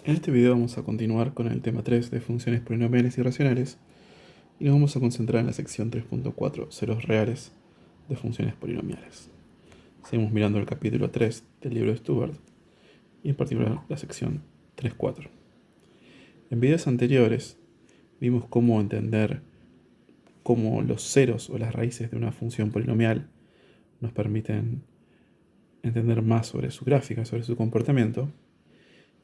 En este video vamos a continuar con el tema 3 de funciones polinomiales y racionales y nos vamos a concentrar en la sección 3.4, ceros reales de funciones polinomiales. Seguimos mirando el capítulo 3 del libro de Stubart y en particular la sección 3.4. En videos anteriores vimos cómo entender cómo los ceros o las raíces de una función polinomial nos permiten entender más sobre su gráfica, sobre su comportamiento,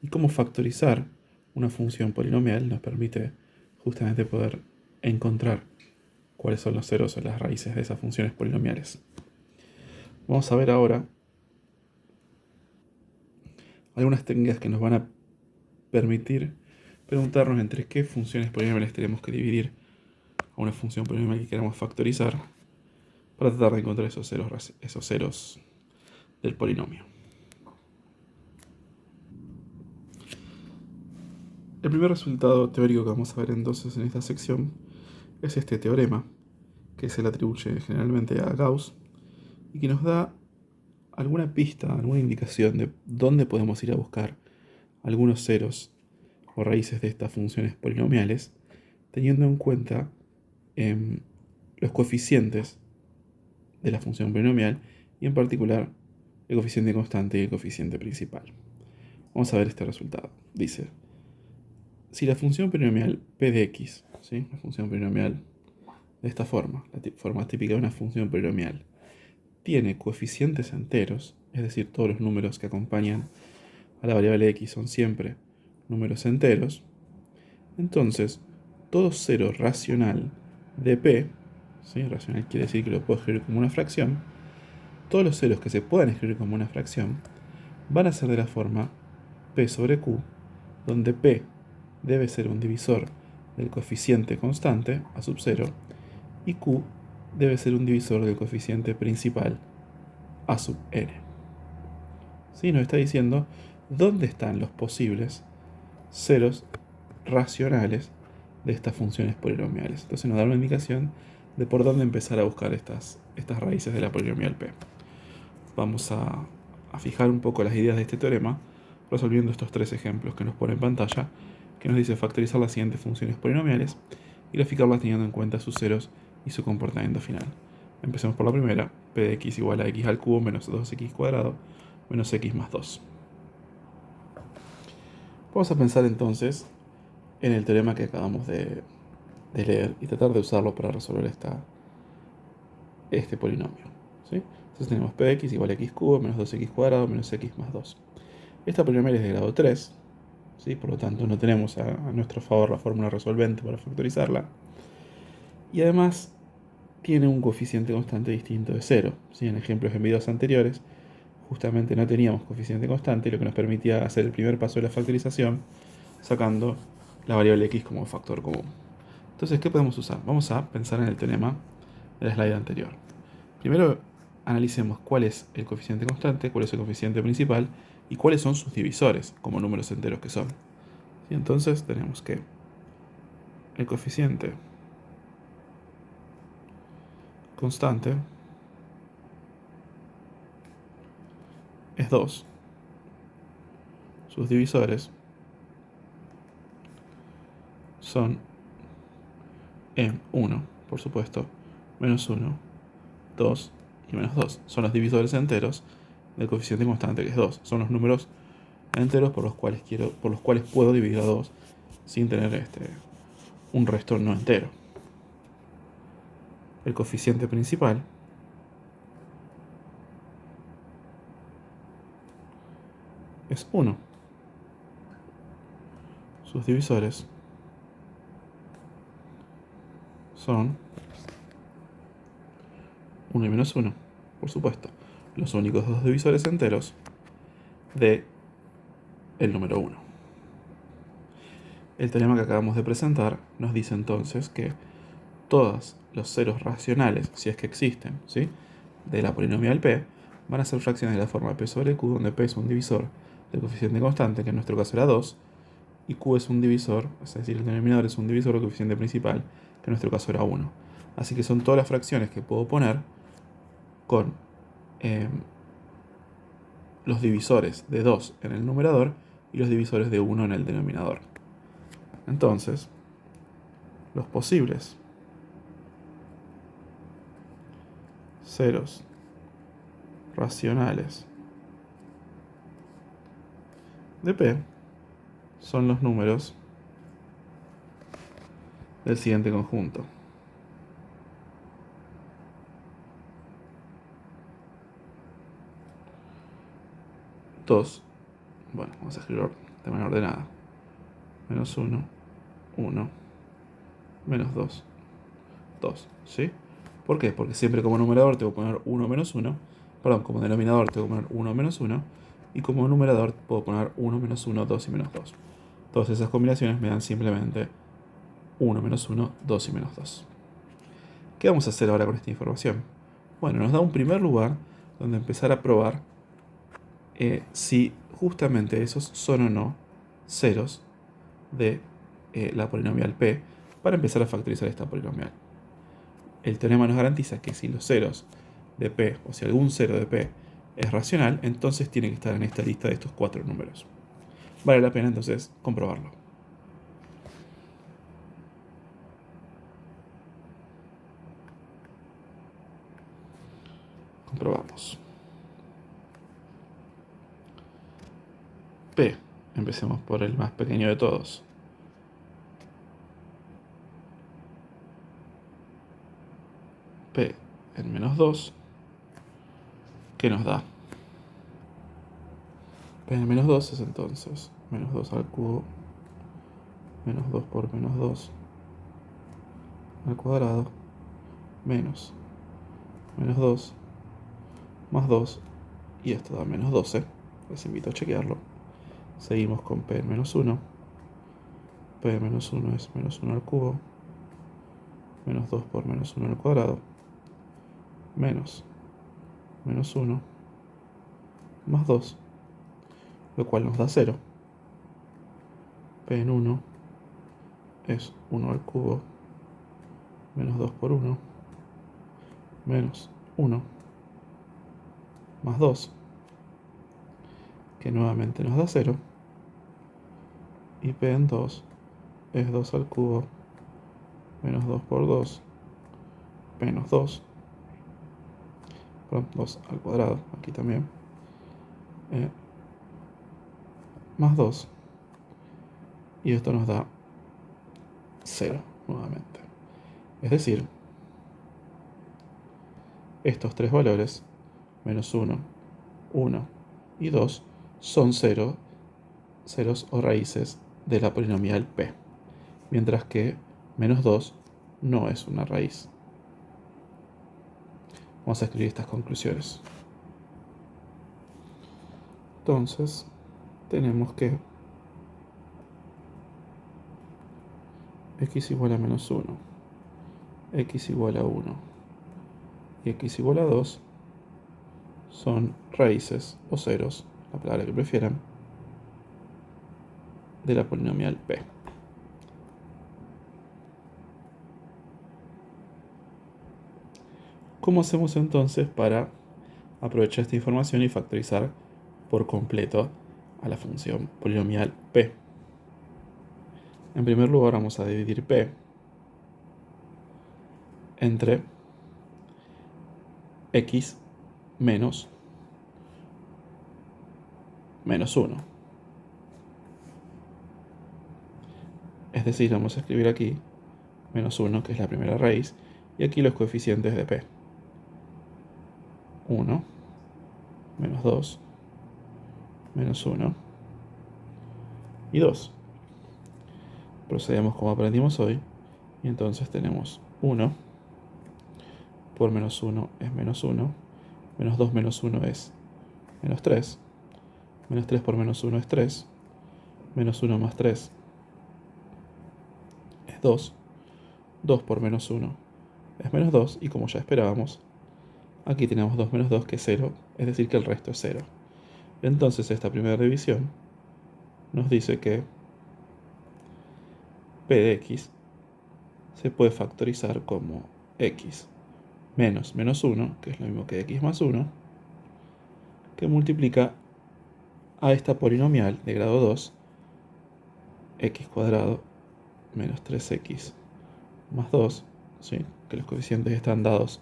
y cómo factorizar una función polinomial nos permite justamente poder encontrar cuáles son los ceros o las raíces de esas funciones polinomiales. Vamos a ver ahora algunas técnicas que nos van a permitir preguntarnos entre qué funciones polinomiales tenemos que dividir a una función polinomial que queramos factorizar para tratar de encontrar esos ceros del polinomio. El primer resultado teórico que vamos a ver entonces en esta sección es este teorema, que se le atribuye generalmente a Gauss y que nos da alguna pista, alguna indicación de dónde podemos ir a buscar algunos ceros o raíces de estas funciones polinomiales, teniendo en cuenta los coeficientes de la función polinomial y en particular el coeficiente constante y el coeficiente principal. Vamos a ver este resultado. Dice, si la función polinomial p de x, ¿sí? La función polinomial de esta forma, la forma típica de una función polinomial, tiene coeficientes enteros, es decir, todos los números que acompañan a la variable x son siempre números enteros, entonces todo cero racional de p, ¿sí? Racional quiere decir que lo puedo escribir como una fracción, todos los ceros que se puedan escribir como una fracción van a ser de la forma p sobre q, donde p debe ser un divisor del coeficiente constante a sub 0 y q debe ser un divisor del coeficiente principal a sub n. ¿Sí? Nos está diciendo dónde están los posibles ceros racionales de estas funciones polinomiales. Entonces nos da una indicación de por dónde empezar a buscar estas raíces de la polinomial p. Vamos a fijar un poco las ideas de este teorema resolviendo estos tres ejemplos que nos pone en pantalla, que nos dice factorizar las siguientes funciones polinomiales y graficarlas teniendo en cuenta sus ceros y su comportamiento final. Empecemos por la primera, p de x igual a x al cubo menos 2x cuadrado menos x más 2. Vamos a pensar entonces en el teorema que acabamos de leer y tratar de usarlo para resolver este polinomio, ¿sí? Entonces tenemos p de x igual a x cubo menos 2x cuadrado menos x más 2. Esta polinomial es de grado 3, ¿sí? Por lo tanto no tenemos a nuestro favor la fórmula resolvente para factorizarla. Y además tiene un coeficiente constante distinto de 0. ¿Sí? En ejemplos en videos anteriores justamente no teníamos coeficiente constante, lo que nos permitía hacer el primer paso de la factorización sacando la variable x como factor común. Entonces, ¿qué podemos usar? Vamos a pensar en el teorema de la slide anterior. Primero, analicemos cuál es el coeficiente constante, cuál es el coeficiente principal y cuáles son sus divisores, como números enteros que son. Y entonces tenemos que el coeficiente constante es 2. Sus divisores son 1, por supuesto, menos 1, 2 y menos 2. Son los divisores enteros del coeficiente constante, que es 2. Son los números enteros por los cuales puedo dividir a 2 sin tener un resto no entero. El coeficiente principal es 1. Sus divisores son 1 y menos 1, por supuesto. Los únicos dos divisores enteros de el número 1. El teorema que acabamos de presentar nos dice entonces que todos los ceros racionales, si es que existen, ¿sí?, de la polinomial p, van a ser fracciones de la forma p sobre q, donde p es un divisor del coeficiente constante, que en nuestro caso era 2, y q es un divisor, es decir, el denominador es un divisor del coeficiente principal, que en nuestro caso era 1. Así que son todas las fracciones que puedo poner con los divisores de 2 en el numerador y los divisores de 1 en el denominador. Entonces, los posibles ceros racionales de P son los números del siguiente conjunto. 2, bueno, vamos a escribirlo de manera ordenada. Menos 1, 1, menos 2, 2, ¿sí? ¿Por qué? Porque siempre como numerador tengo que poner 1 menos 1, perdón, como denominador tengo que poner 1 menos 1, y como numerador puedo poner 1 menos 1, 2 y menos 2. Todas esas combinaciones me dan simplemente 1 menos 1, 2 y menos 2. ¿Qué vamos a hacer ahora con esta información? Bueno, nos da un primer lugar donde empezar a probar si justamente esos son o no ceros de la polinomial P para empezar a factorizar esta polinomial. El teorema nos garantiza que si los ceros de P, o si algún cero de P es racional, entonces tiene que estar en esta lista de estos 4 números. Vale la pena entonces comprobarlo. Comprobamos. P, empecemos por el más pequeño de todos. P en menos 2, ¿qué nos da? P en menos 2 es entonces menos 2 al cubo, menos 2 por menos 2 al cuadrado, menos 2 más 2, y esto da menos 12. Les invito a chequearlo. Seguimos con P en menos 1. P de menos 1 es menos 1 al cubo, menos 2 por menos 1 al cuadrado, menos 1 más 2, lo cual nos da 0. P en 1 es 1 al cubo, menos 2 por 1, menos 1 más 2, que nuevamente nos da 0. Y P en 2 es 2 al cubo, menos 2 por 2, menos 2, perdón, 2 al cuadrado, aquí también, más 2, y esto nos da 0 nuevamente. Es decir, estos tres valores, menos 1, 1 y 2, son ceros o raíces de la polinomial P, mientras que menos 2 no es una raíz. Vamos a escribir estas conclusiones. Entonces, tenemos que x igual a menos 1, x igual a 1 y x igual a 2 son raíces o ceros, la palabra que prefieran, de la polinomial P. ¿Cómo hacemos entonces para aprovechar esta información y factorizar por completo a la función polinomial P? En primer lugar vamos a dividir P entre x menos 1. Es decir, vamos a escribir aquí menos 1, que es la primera raíz, y aquí los coeficientes de P. 1, menos 2, menos 1 y 2. Procedemos como aprendimos hoy, y entonces tenemos 1 por menos 1 es menos 1, menos 2 menos 1 es menos 3, menos 3 por menos 1 es 3, menos 1 más 3 es 2, 2 por menos 1 es menos 2, y como ya esperábamos, aquí tenemos 2 menos 2 que es 0, es decir que el resto es 0. Entonces esta primera división nos dice que P de x se puede factorizar como x menos menos 1, que es lo mismo que x más 1, que multiplica a esta polinomial de grado 2, x cuadrado menos 3x más 2, ¿sí? Que los coeficientes están dados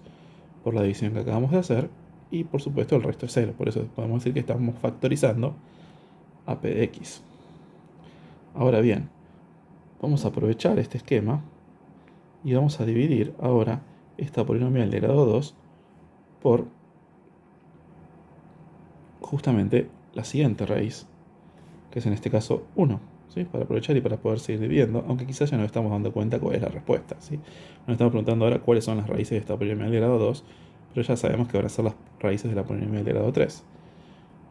por la división que acabamos de hacer, y por supuesto el resto es 0, por eso podemos decir que estamos factorizando a p de x. Ahora bien, vamos a aprovechar este esquema y vamos a dividir ahora esta polinomial de grado 2 por justamente la siguiente raíz, que es en este caso 1, ¿sí? Para aprovechar y para poder seguir dividiendo, aunque quizás ya nos estamos dando cuenta cuál es la respuesta, ¿sí? Nos estamos preguntando ahora cuáles son las raíces de esta polinomial de grado 2, pero ya sabemos que van a ser las raíces de la polinomial de grado 3.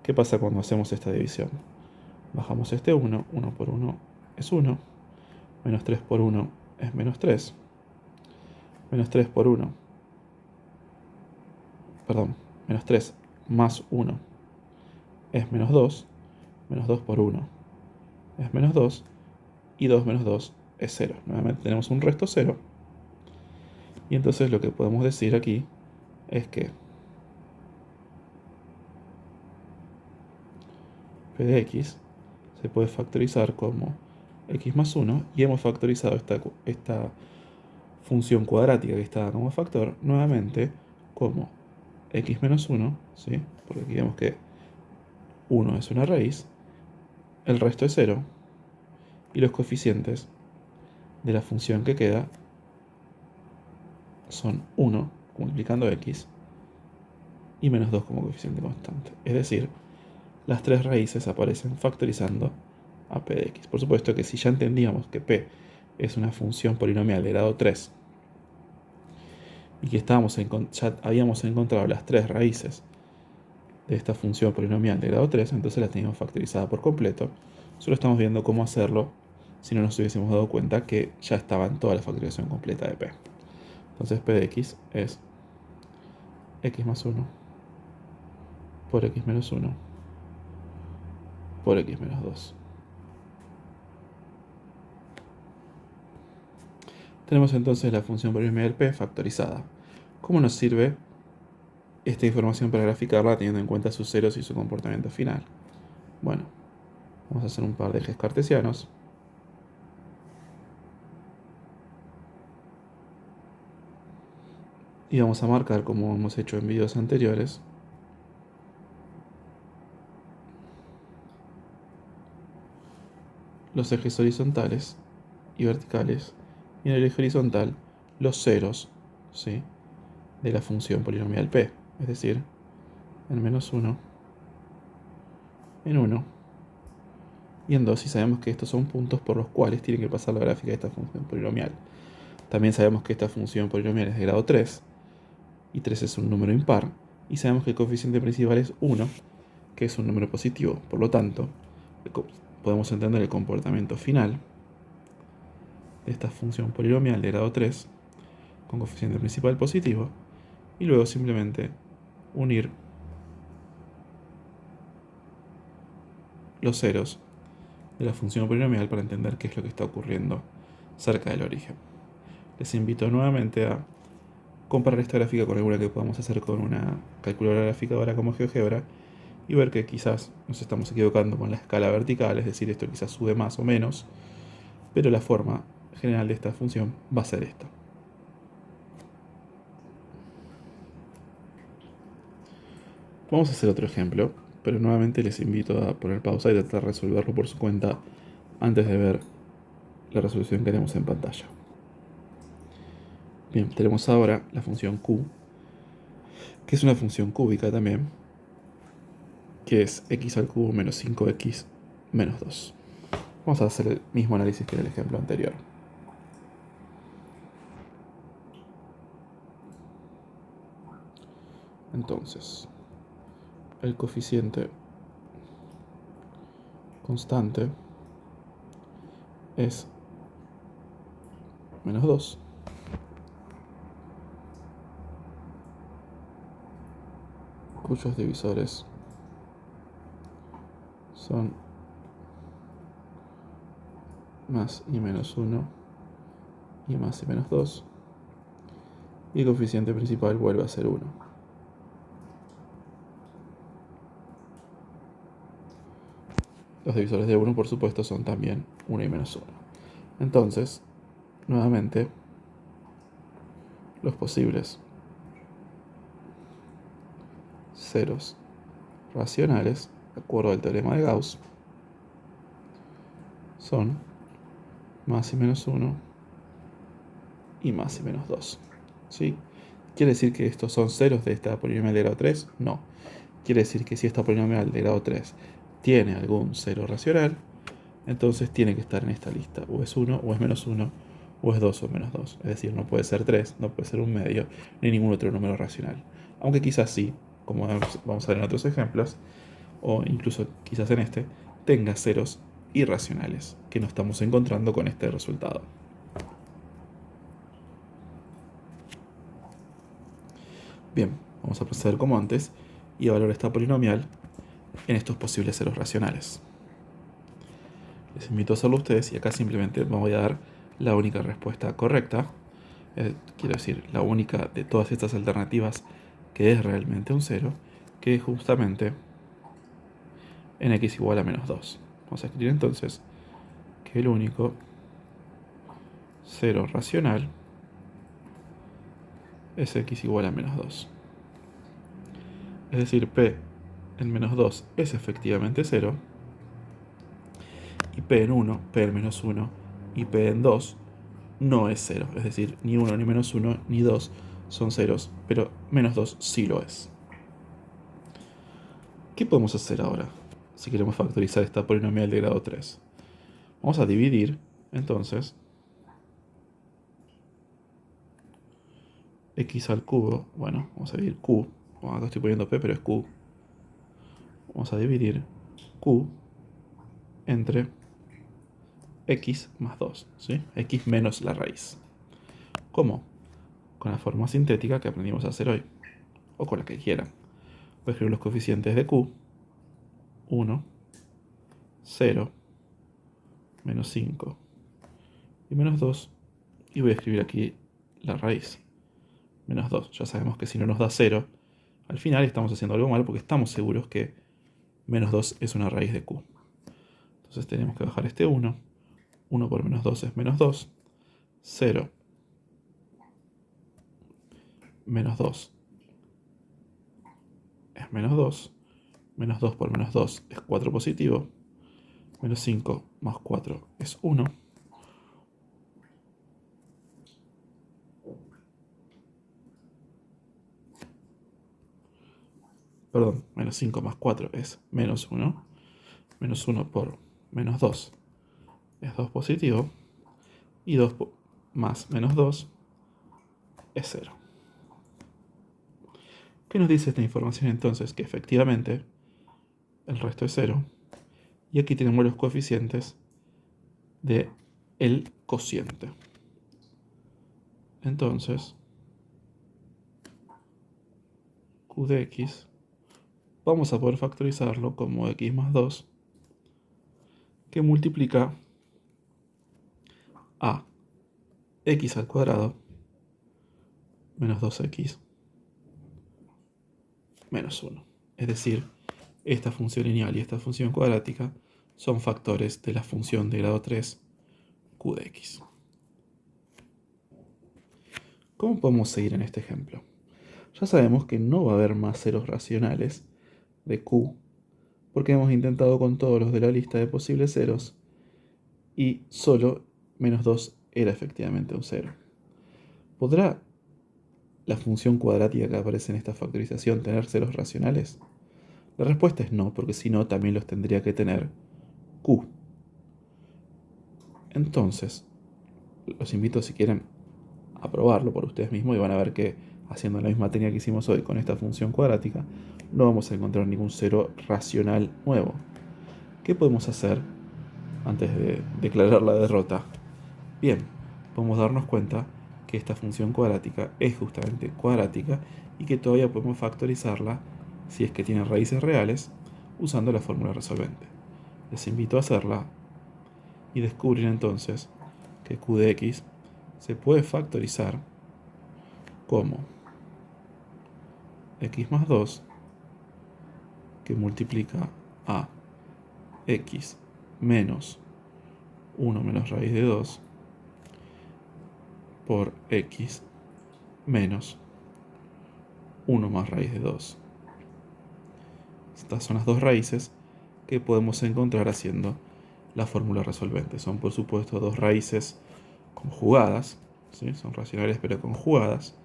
¿Qué pasa cuando hacemos esta división? Bajamos este 1, 1 por 1 es 1, menos 3 por 1 es menos 3, menos 3 por 1, perdón, menos 3 más 1 es menos 2, menos 2 por 1 es menos 2, y 2 menos 2 es 0. Nuevamente tenemos un resto 0, y entonces lo que podemos decir aquí es que p de x se puede factorizar como x más 1, y hemos factorizado esta función cuadrática que está como factor nuevamente como x menos 1, ¿sí? Porque aquí vemos que 1 es una raíz, el resto es 0, y los coeficientes de la función que queda son 1 multiplicando x y menos 2 como coeficiente constante. Es decir, las tres raíces aparecen factorizando a p de x. Por supuesto que si ya entendíamos que p es una función polinomial de grado 3 y que ya habíamos encontrado las tres raíces de esta función polinomial de grado 3, entonces la teníamos factorizada por completo. Solo estamos viendo cómo hacerlo si no nos hubiésemos dado cuenta que ya estaba en toda la factorización completa de p. Entonces p de x es x más 1 por x menos 1 por x menos 2. Tenemos entonces la función polinomial p factorizada. ¿Cómo nos sirve esta información para graficarla teniendo en cuenta sus ceros y su comportamiento final? Bueno, vamos a hacer un par de ejes cartesianos. Y vamos a marcar, como hemos hecho en videos anteriores, los ejes horizontales y verticales, y en el eje horizontal los ceros, ¿sí?, de la función polinomial p, es decir, en menos 1, en 1 y en 2, y sabemos que estos son puntos por los cuales tiene que pasar la gráfica de esta función polinomial. También sabemos que esta función polinomial es de grado 3, y 3 es un número impar, y sabemos que el coeficiente principal es 1, que es un número positivo. Por lo tanto, podemos entender el comportamiento final de esta función polinomial de grado 3 con coeficiente principal positivo, y luego simplemente unir los ceros de la función polinomial para entender qué es lo que está ocurriendo cerca del origen. Les invito nuevamente a comparar esta gráfica con alguna que podamos hacer con una calculadora graficadora como GeoGebra y ver que quizás nos estamos equivocando con la escala vertical, es decir, esto quizás sube más o menos, pero la forma general de esta función va a ser esta. Vamos a hacer otro ejemplo, pero nuevamente les invito a poner pausa y tratar de resolverlo por su cuenta antes de ver la resolución que tenemos en pantalla. Bien, tenemos ahora la función q, que es una función cúbica también, que es x al cubo menos 5x menos 2. Vamos a hacer el mismo análisis que en el ejemplo anterior. Entonces, el coeficiente constante es menos 2. Cuyos divisores son más y menos 1 y más y menos 2. Y el coeficiente principal vuelve a ser 1. Los divisores de 1, por supuesto, son también 1 y menos 1. Entonces, nuevamente, los posibles ceros racionales, de acuerdo al teorema de Gauss, son más y menos 1 y más y menos 2. ¿Sí? ¿Quiere decir que estos son ceros de esta polinomial de grado 3? No. Quiere decir que si esta polinomial de grado 3 tiene algún cero racional, entonces tiene que estar en esta lista. O es 1, o es menos 1, o es 2 o menos 2. Es decir, no puede ser 3, no puede ser un medio, ni ningún otro número racional. Aunque quizás sí, como vamos a ver en otros ejemplos, o incluso quizás en este, tenga ceros irracionales, que no estamos encontrando con este resultado. Bien, vamos a proceder como antes y evaluar esta polinomial en estos posibles ceros racionales. Les invito a hacerlo ustedes y acá simplemente me voy a dar la única respuesta correcta. Quiero decir, la única de todas estas alternativas que es realmente un cero, que es justamente en x igual a menos 2. Vamos a escribir entonces que el único cero racional es x igual a menos 2. Es decir, p en menos 2 es efectivamente 0, y p en 1, p en menos 1 y p en 2 no es 0. Es decir, ni 1, ni menos 1, ni 2 son ceros, pero menos 2 sí lo es. ¿Qué podemos hacer ahora si queremos factorizar esta polinomial de grado 3? Vamos a dividir, entonces, x al cubo. Bueno, vamos a dividir q. Bueno, acá estoy poniendo p, pero es q. Vamos a dividir q entre x más 2, ¿sí? X menos la raíz. ¿Cómo? Con la forma sintética que aprendimos a hacer hoy, o con la que quieran. Voy a escribir los coeficientes de q: 1, 0, menos 5 y menos 2. Y voy a escribir aquí la raíz, menos 2. Ya sabemos que si no nos da 0, al final estamos haciendo algo mal porque estamos seguros que menos 2 es una raíz de q. Entonces tenemos que bajar este 1. 1 por menos 2 es menos 2. 0 menos 2 es menos 2. Menos 2 por menos 2 es 4 positivo. Menos 5 más 4 es 1. Perdón, menos 5 más 4 es menos 1. Menos 1 por menos 2 es 2 positivo. Y 2 más menos 2 es 0. ¿Qué nos dice esta información entonces? Que efectivamente el resto es 0. Y aquí tenemos los coeficientes de el cociente. Entonces, q de x vamos a poder factorizarlo como x más 2, que multiplica a x al cuadrado menos 2x menos 1. Es decir, esta función lineal y esta función cuadrática son factores de la función de grado 3 q de x. ¿Cómo podemos seguir en este ejemplo? Ya sabemos que no va a haber más ceros racionales de q, porque hemos intentado con todos los de la lista de posibles ceros y solo menos 2 era efectivamente un cero. ¿Podrá la función cuadrática que aparece en esta factorización tener ceros racionales? La respuesta es no, porque si no también los tendría que tener q. Entonces, los invito si quieren a probarlo por ustedes mismos y van a ver que haciendo la misma técnica que hicimos hoy con esta función cuadrática, no vamos a encontrar ningún cero racional nuevo. ¿Qué podemos hacer antes de declarar la derrota? Bien, podemos darnos cuenta que esta función cuadrática es justamente cuadrática y que todavía podemos factorizarla si es que tiene raíces reales usando la fórmula resolvente. Les invito a hacerla y descubrir entonces que q de x se puede factorizar como x más 2 que multiplica a x menos 1 menos raíz de 2 por x menos 1 más raíz de 2. Estas son las dos raíces que podemos encontrar haciendo la fórmula resolvente. Son, por supuesto, dos raíces conjugadas, ¿sí? Son racionales pero conjugadas,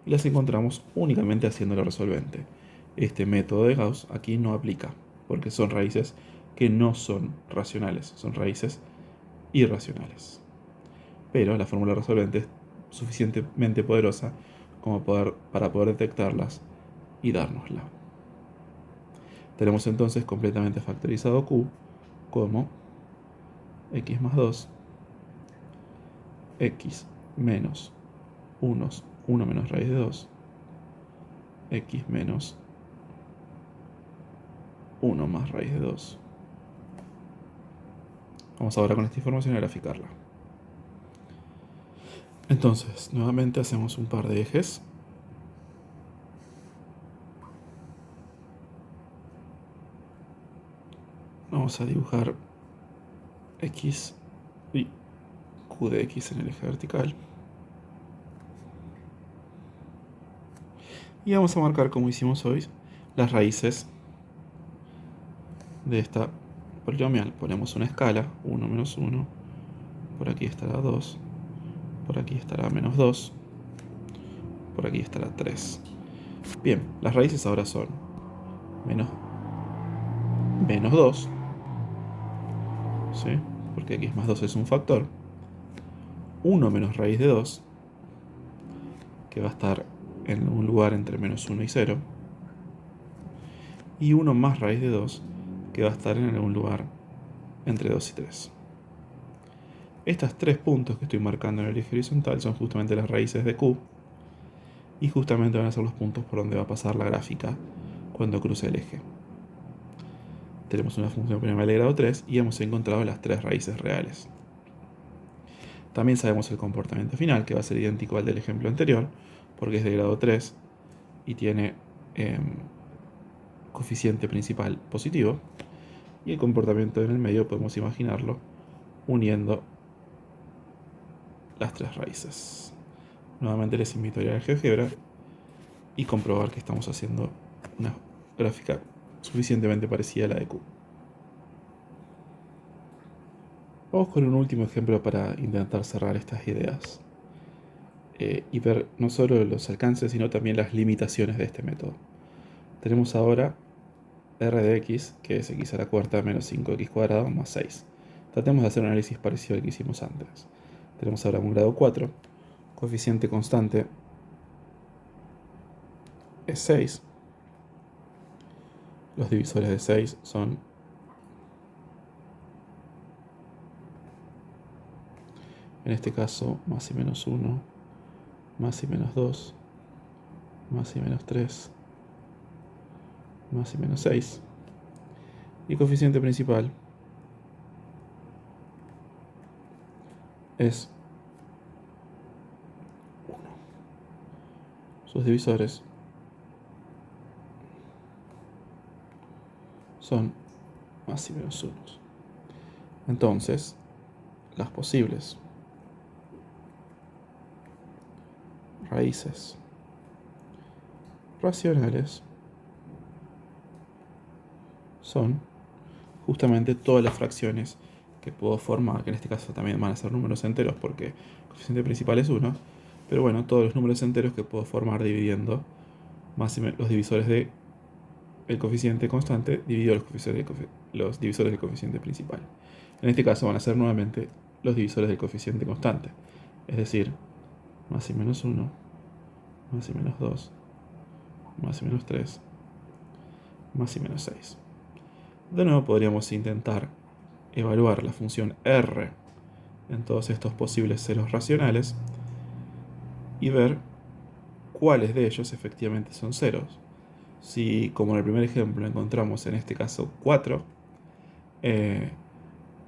y las encontramos únicamente haciendo la resolvente. Este método de Gauss aquí no aplica, porque son raíces que no son racionales, son raíces irracionales. Pero la fórmula resolvente es suficientemente poderosa para poder detectarlas y dárnosla. Tenemos entonces completamente factorizado Q como x más 2, x menos 1 menos raíz de 2, x menos 1 más raíz de 2. Vamos ahora con esta información a graficarla. Entonces, nuevamente hacemos un par de ejes. Vamos a dibujar x y q de x en el eje vertical. Y vamos a marcar, como hicimos hoy, las raíces de esta polinomial. Ponemos una escala, 1 menos 1, por aquí estará 2, por aquí estará menos 2, por aquí estará 3. Bien, las raíces ahora son menos 2, ¿sí? Porque x más 2 es un factor. 1 menos raíz de 2, que va a estar en un lugar entre menos 1 y 0. Y 1 más raíz de 2, que va a estar en algún lugar entre 2 y 3. Estos tres puntos que estoy marcando en el eje horizontal son justamente las raíces de Q, y justamente van a ser los puntos por donde va a pasar la gráfica cuando cruce el eje. Tenemos una función polinomial de grado 3 y hemos encontrado las tres raíces reales. También sabemos el comportamiento final, que va a ser idéntico al del ejemplo anterior, porque es de grado 3 y tiene coeficiente principal positivo. Y el comportamiento en el medio podemos imaginarlo uniendo las tres raíces. Nuevamente les invito a ir a GeoGebra y comprobar que estamos haciendo una gráfica suficientemente parecida a la de Q. Vamos con un último ejemplo para intentar cerrar estas ideas y ver no solo los alcances, sino también las limitaciones de este método. Tenemos ahora r de x, que es x a la cuarta menos 5x cuadrado más 6. Tratemos de hacer un análisis parecido al que hicimos antes. Tenemos ahora un grado 4, coeficiente constante es 6. Los divisores de 6 son en este caso más y menos 1, más y menos 2, más y menos 3, más y menos 6. Y el coeficiente principal es 1. Sus divisores son más y menos 1. Entonces, las posibles raíces racionales son justamente todas las fracciones que puedo formar, que en este caso también van a ser números enteros porque el coeficiente principal es 1, pero bueno, todos los números enteros que puedo formar dividiendo los divisores del coeficiente constante dividido los divisores del coeficiente principal. En este caso van a ser nuevamente los divisores del coeficiente constante, es decir, más y menos 1, más y menos 2, más y menos 3, más y menos 6. De nuevo podríamos intentar evaluar la función r en todos estos posibles ceros racionales y ver cuáles de ellos efectivamente son ceros. Si, como en el primer ejemplo, encontramos en este caso 4,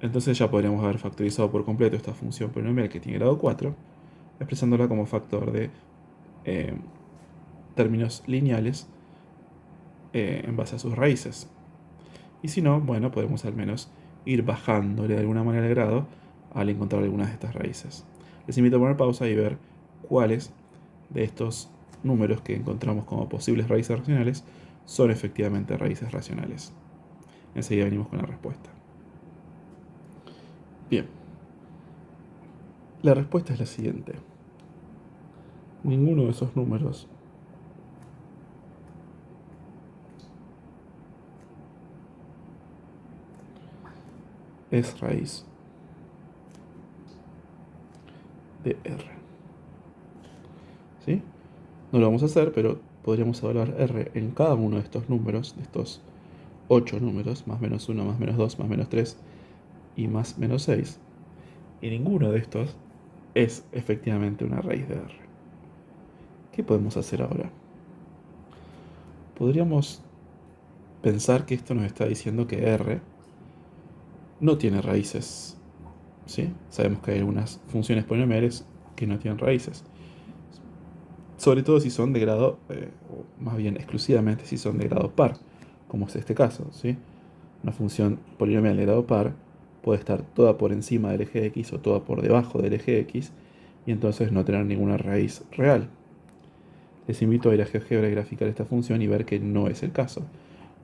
entonces ya podríamos haber factorizado por completo esta función polinomial que tiene grado 4, expresándola como factor de términos lineales en base a sus raíces. Y si no, bueno, podemos al menos ir bajándole de alguna manera el grado al encontrar algunas de estas raíces. Les invito a poner pausa y ver cuáles de estos números que encontramos como posibles raíces racionales son efectivamente raíces racionales. Enseguida venimos con la respuesta. Bien, la respuesta es la siguiente. Ninguno de esos números es raíz de R. ¿Sí? No lo vamos a hacer, pero podríamos evaluar R en cada uno de estos números, de estos 8 números, más menos 1, más menos 2, más menos 3 y más menos 6. Y ninguno de estos es efectivamente una raíz de R. ¿Qué podemos hacer ahora? Podríamos pensar que esto nos está diciendo que R no tiene raíces. ¿Sí? Sabemos que hay algunas funciones polinomiales que no tienen raíces. Sobre todo si son de grado, o más bien exclusivamente si son de grado par, como es este caso. ¿Sí? Una función polinomial de grado par puede estar toda por encima del eje X o toda por debajo del eje X y entonces no tener ninguna raíz real. Les invito a ir a GeoGebra y graficar esta función y ver que no es el caso.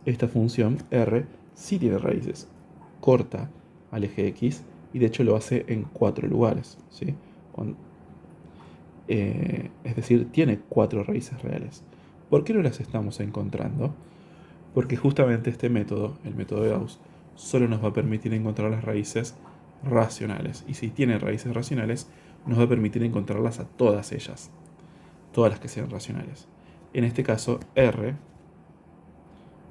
Esta función R sí tiene raíces, corta al eje X y de hecho lo hace en 4 lugares. ¿Sí? Es decir, tiene 4 raíces reales. ¿Por qué no las estamos encontrando? Porque justamente este método, el método de Gauss, solo nos va a permitir encontrar las raíces racionales. Y si tiene raíces racionales, nos va a permitir encontrarlas a todas ellas, todas las que sean racionales. En este caso, R,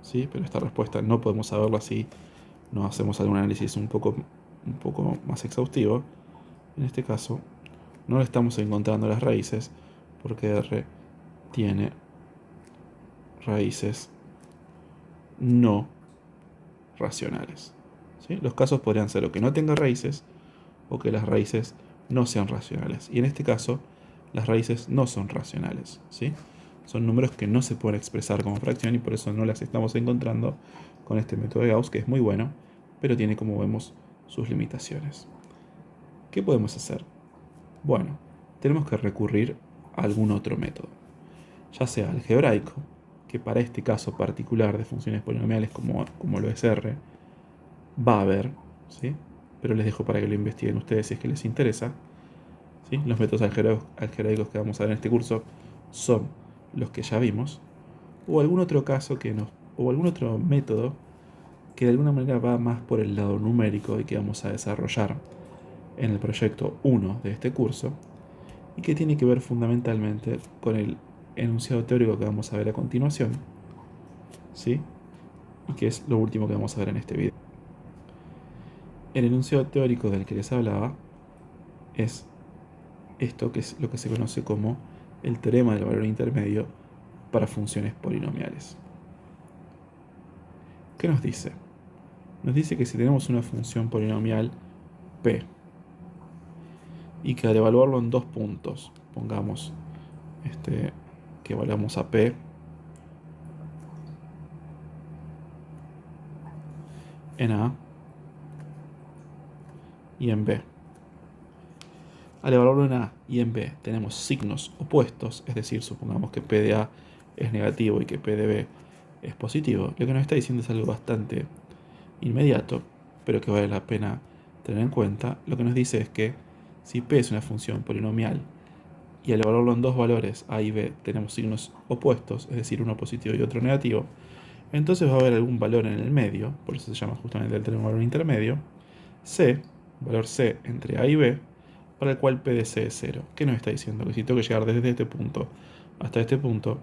¿sí? Pero esta respuesta no podemos saberla si no hacemos algún análisis un poco más exhaustivo. En este caso, no le estamos encontrando las raíces porque R tiene raíces no racionales. ¿Sí? Los casos podrían ser o que no tenga raíces o que las raíces no sean racionales. Y en este caso, las raíces no son racionales. ¿Sí? Son números que no se pueden expresar como fracción y por eso no las estamos encontrando con este método de Gauss, que es muy bueno, pero tiene, como vemos, sus limitaciones. ¿Qué podemos hacer? Bueno, tenemos que recurrir a algún otro método, ya sea algebraico, que para este caso particular de funciones polinomiales como lo es R, va a haber, ¿sí? Pero les dejo para que lo investiguen ustedes si es que les interesa. ¿Sí? Los métodos algebraicos que vamos a ver en este curso son los que ya vimos, o algún otro caso o algún otro método que de alguna manera va más por el lado numérico y que vamos a desarrollar en el proyecto 1 de este curso y que tiene que ver fundamentalmente con el enunciado teórico que vamos a ver a continuación, ¿sí? Y que es lo último que vamos a ver en este video. El enunciado teórico del que les hablaba es esto, que es lo que se conoce como el teorema del valor intermedio para funciones polinomiales. ¿Qué nos dice? Nos dice que si tenemos una función polinomial p y que al evaluarlo en 2 puntos, pongamos que evaluamos a p en A y en B. Al evaluarlo en A y en B tenemos signos opuestos, es decir, supongamos que P de A es negativo y que P de B es positivo. Lo que nos está diciendo es algo bastante inmediato, pero que vale la pena tener en cuenta. Lo que nos dice es que si P es una función polinomial y al evaluarlo en 2 valores A y B tenemos signos opuestos, es decir, uno positivo y otro negativo, entonces va a haber algún valor en el medio, por eso se llama justamente el teorema del valor intermedio, C, valor C entre A y B, para el cual P de C es 0. ¿Qué nos está diciendo? Que si tengo que llegar desde este punto hasta este punto,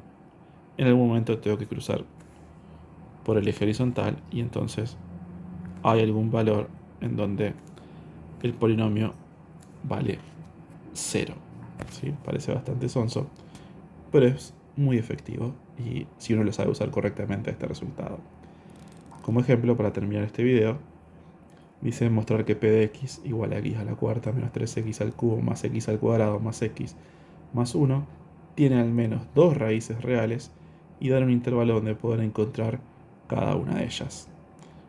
en algún momento tengo que cruzar por el eje horizontal y entonces hay algún valor en donde el polinomio vale 0. ¿Sí? Parece bastante sonso, pero es muy efectivo y si uno lo sabe usar correctamente este resultado. Como ejemplo, para terminar este video, dice mostrar que p de x igual a x a la cuarta menos 3x al cubo más x al cuadrado más x más 1 tiene al menos 2 raíces reales y dar un intervalo donde poder encontrar cada una de ellas.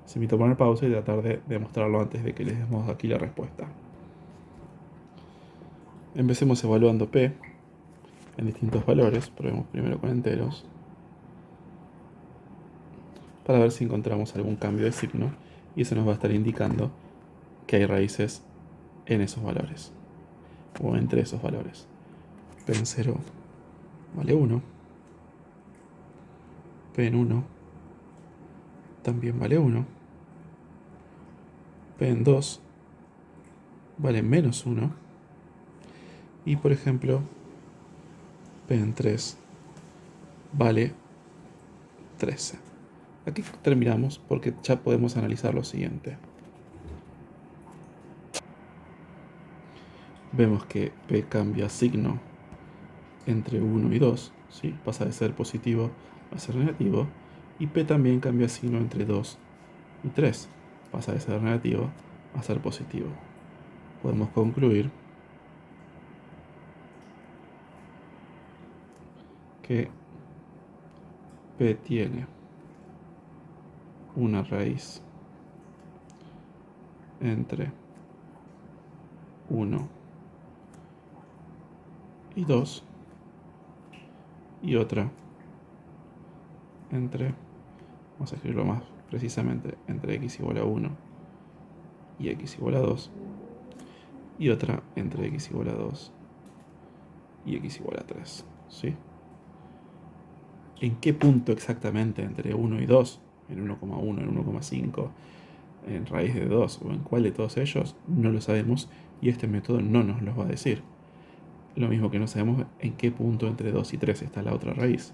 Les invito a poner pausa y tratar de demostrarlo antes de que les demos aquí la respuesta. Empecemos evaluando P en distintos valores. Probemos primero con enteros para ver si encontramos algún cambio de signo, y eso nos va a estar indicando que hay raíces en esos valores o entre esos valores. P en 0 vale 1, P en 1 también vale 1, P en 2 vale menos 1 y, por ejemplo, P en 3 vale 13. Aquí terminamos porque ya podemos analizar lo siguiente. Vemos que P cambia signo entre 1 y 2, ¿sí? Pasa de ser positivo a ser negativo, y P también cambia signo entre 2 y 3, pasa de ser negativo a ser positivo. Podemos concluir que P tiene una raíz entre 1 y 2 y otra entre, vamos a escribirlo más precisamente, entre x igual a 1 y x igual a 2, y otra entre x igual a 2 y x igual a 3, ¿sí? ¿En qué punto exactamente entre 1 y 2? ¿En 1,1, en 1,5, en raíz de 2 o en cuál de todos ellos? No lo sabemos y este método no nos lo va a decir. Lo mismo que no sabemos en qué punto entre 2 y 3 está la otra raíz.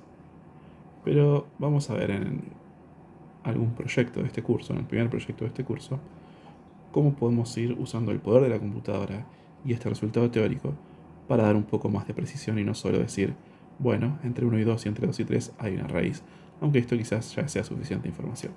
Pero vamos a ver en algún proyecto de este curso, en el primer proyecto de este curso, cómo podemos ir usando el poder de la computadora y este resultado teórico para dar un poco más de precisión y no solo decir, bueno, entre 1 y 2 y entre 2 y 3 hay una raíz, aunque esto quizás ya sea suficiente información.